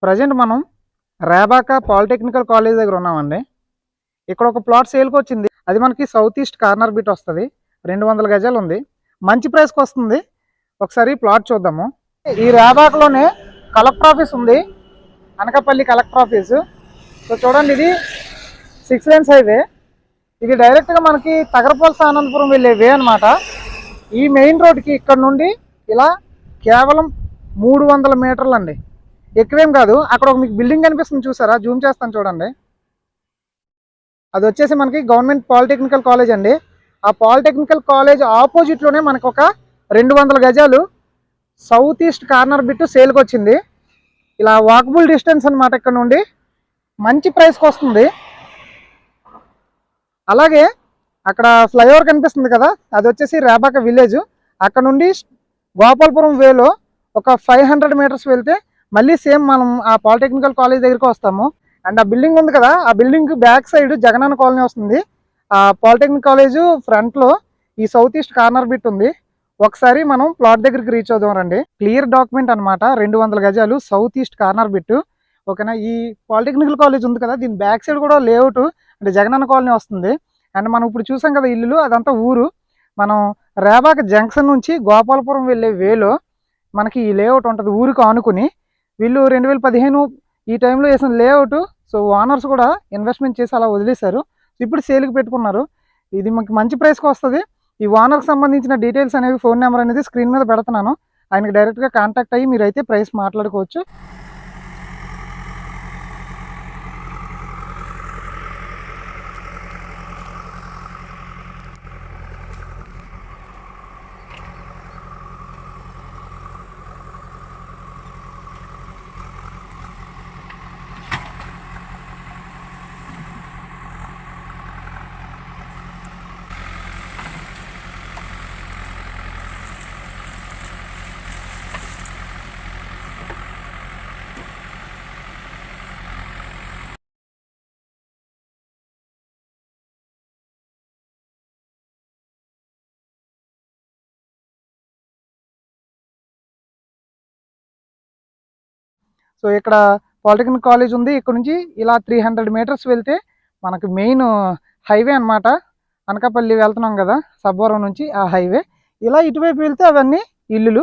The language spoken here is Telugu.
ప్రజెంట్ మనం రేబాక పాలిటెక్నికల్ కాలేజ్ దగ్గర ఉన్నామండి. ఇక్కడ ఒక ప్లాట్ సేల్కి వచ్చింది. అది మనకి సౌత్ ఈస్ట్ కార్నర్ బిట్ వస్తుంది. 200 గజాలు ఉంది. మంచి ప్రైస్కి వస్తుంది. ఒకసారి ప్లాట్ చూద్దాము. ఈ రేబాకలోనే కలెక్టర్ ఆఫీస్ ఉంది, అనకాపల్లి కలెక్టర్ ఆఫీసు. సో చూడండి, ఇది 6 lanes హైవే. ఇది డైరెక్ట్గా మనకి తగరపల్స అనంతపురం వెళ్ళే వే అనమాట. ఈ మెయిన్ రోడ్కి ఇక్కడ నుండి ఇలా కేవలం 300 మీటర్లు అండి, ఎక్కువేం కాదు. అక్కడ ఒక మీకు బిల్డింగ్ కనిపిస్తుంది చూసారా, జూమ్ చేస్తాను చూడండి. అది వచ్చేసి మనకి గవర్నమెంట్ పాలిటెక్నికల్ కాలేజ్ అండి. ఆ పాలిటెక్నికల్ కాలేజ్ ఆపోజిట్లోనే మనకు ఒక 200 గజాలు సౌత్ ఈస్ట్ కార్నర్ బిట్ సేల్కి వచ్చింది. ఇలా వాకబుల్ డిస్టెన్స్ అనమాట. ఇక్కడ నుండి మంచి ప్రైస్కి వస్తుంది. అలాగే అక్కడ ఫ్లైఓవర్ కనిపిస్తుంది కదా, అది వచ్చేసి రేబాక విలేజ్. అక్కడ నుండి గోపాలపురం వేలో ఒక 500 మీటర్స్ వెళ్తే మళ్ళీ సేమ్ మనం ఆ పాలిటెక్నికల్ కాలేజ్ దగ్గరికి వస్తాము. అండ్ ఆ బిల్డింగ్ ఉంది కదా, ఆ building back side Jagananna colony వస్తుంది. ఆ పాలిటెక్నిక్ కాలేజ్ ఫ్రంట్లో ఈ సౌత్ ఈస్ట్ కార్నర్ బిట్ ఉంది. ఒకసారి మనం ప్లాట్ దగ్గరికి రీచ్ అవుదాం రండి. క్లియర్ డాక్యుమెంట్ అనమాట, 200 గజాలు సౌత్ ఈస్ట్ కార్నర్ బిట్. ఓకేనా. ఈ పాలిటెక్నికల్ కాలేజ్ ఉంది కదా, దీని బ్యాక్ సైడ్ కూడా లేఅవుట్ అంటే జగనన్న కాలనీ వస్తుంది. అండ్ మనం ఇప్పుడు చూసాం కదా ఇల్లులు, అదంతా ఊరు. మనం రేబాక జంక్షన్ నుంచి గోపాలపురం వెళ్ళే వేలో మనకి ఈ లేఅవుట్ ఉంటుంది ఊరికి ఆనుకుని. వీళ్ళు 2015 ఈ టైంలో వేసిన లేఅవుట్. సో ఓనర్స్ కూడా ఇన్వెస్ట్మెంట్ చేసి అలా వదిలేశారు. ఇప్పుడు సేల్కి పెట్టుకున్నారు. ఇది మనకి మంచి ప్రైస్కి వస్తుంది. ఈ ఓనర్కి సంబంధించిన డీటెయిల్స్ అనేవి, ఫోన్ నెంబర్ అనేది స్క్రీన్ మీద పెడుతున్నాను. ఆయనకి డైరెక్ట్గా కాంటాక్ట్ అయ్యి మీరైతే ప్రైస్ మాట్లాడుకోవచ్చు. సో ఇక్కడ పాలిటెక్నిక్ కాలేజ్ ఉంది. ఇక్కడ నుంచి ఇలా 300 మీటర్స్ వెళ్తే మనకు మెయిన్ హైవే అనమాట. అనకాపల్లి వెళ్తున్నాం కదా సబ్బవరం నుంచి, ఆ హైవే. ఇలా ఇటువైపు వెళ్తే అవన్నీ ఇల్లులు.